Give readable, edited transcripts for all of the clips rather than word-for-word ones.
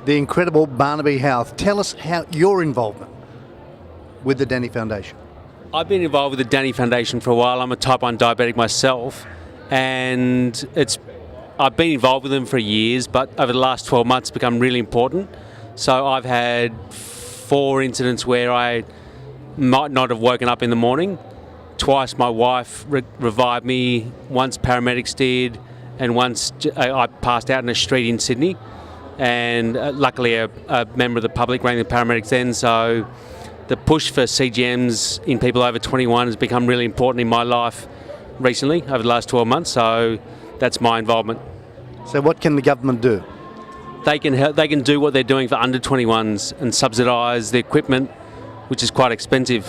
the incredible Barnaby Howarth. Tell us how your involvement with the Danii Foundation. I've been involved with the Danii Foundation for a while. I'm a type 1 diabetic myself, and I've been involved with them for years, but over the last 12 months it's become really important. So I've had 4 incidents where I might not have woken up in the morning. Twice my wife revived me, once paramedics did, and once I passed out in a street in Sydney. And luckily a member of the public rang the paramedics then, so the push for CGMs in people over 21 has become really important in my life recently, over the last 12 months, so that's my involvement. So what can the government do? They can do what they're doing for under 21s and subsidise the equipment, which is quite expensive.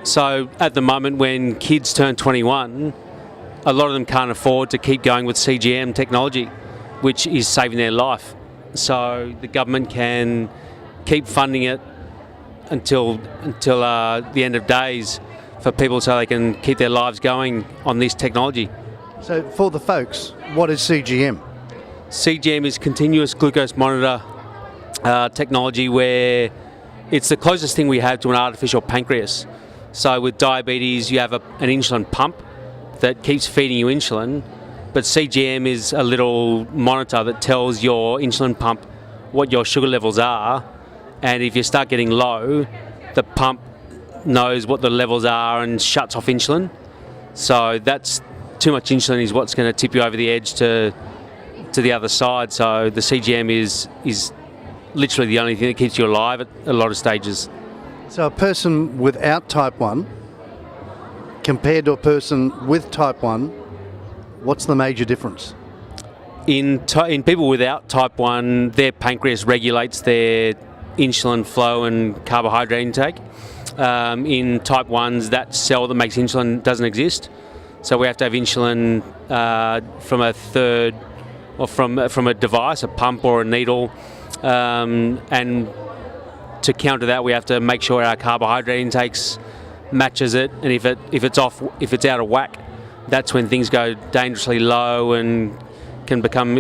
So at the moment when kids turn 21, a lot of them can't afford to keep going with CGM technology, which is saving their life. So the government can keep funding it until the end of days for people, so they can keep their lives going on this technology. So for the folks, what is CGM? CGM is continuous glucose monitor technology, where it's the closest thing we have to an artificial pancreas. So with diabetes, you have an insulin pump that keeps feeding you insulin, but CGM is a little monitor that tells your insulin pump what your sugar levels are, and if you start getting low, the pump knows what the levels are and shuts off insulin. So that's too much insulin is what's going to tip you over the edge to the other side. So the CGM is literally the only thing that keeps you alive at a lot of stages. So a person without type 1 compared to a person with type 1, what's the major difference? In people without type 1, their pancreas regulates their insulin flow and carbohydrate intake. In type 1s, that cell that makes insulin doesn't exist. So we have to have insulin from a third, or from a device, a pump or a needle, and to counter that, we have to make sure our carbohydrate intakes matches it. And if it's out of whack, that's when things go dangerously low and can become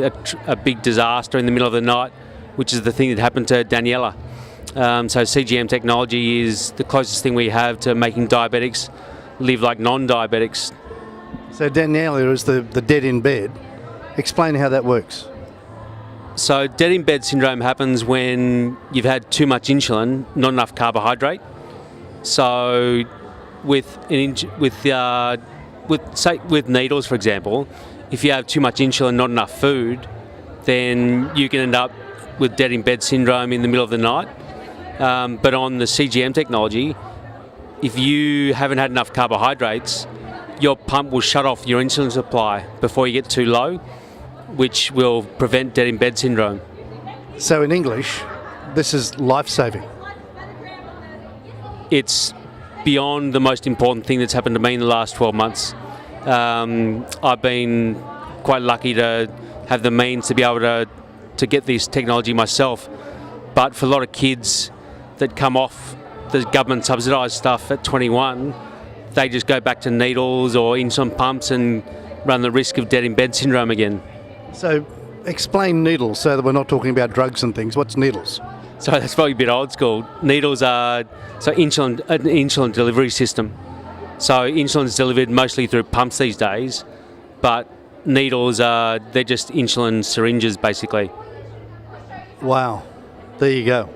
a big disaster in the middle of the night, which is the thing that happened to Daniela. So CGM technology is the closest thing we have to making diabetics live like non-diabetics. So Daniela is the dead in bed. Explain how that works. So dead in bed syndrome happens when you've had too much insulin, not enough carbohydrate. So with needles, for example, if you have too much insulin, not enough food, then you can end up with dead in bed syndrome in the middle of the night. But on the CGM technology, if you haven't had enough carbohydrates, your pump will shut off your insulin supply before you get too low, which will prevent dead in bed syndrome. So in English, this is life-saving. It's beyond the most important thing that's happened to me in the last 12 months. I've been quite lucky to have the means to be able to get this technology myself. But for a lot of kids that come off the government subsidised stuff at 21, they just go back to needles or insulin pumps and run the risk of dead in bed syndrome again. So explain needles so that we're not talking about drugs and things. What's needles? So that's probably a bit old school. Needles are an insulin delivery system. So insulin is delivered mostly through pumps these days, but needles they're just insulin syringes basically. Wow, there you go.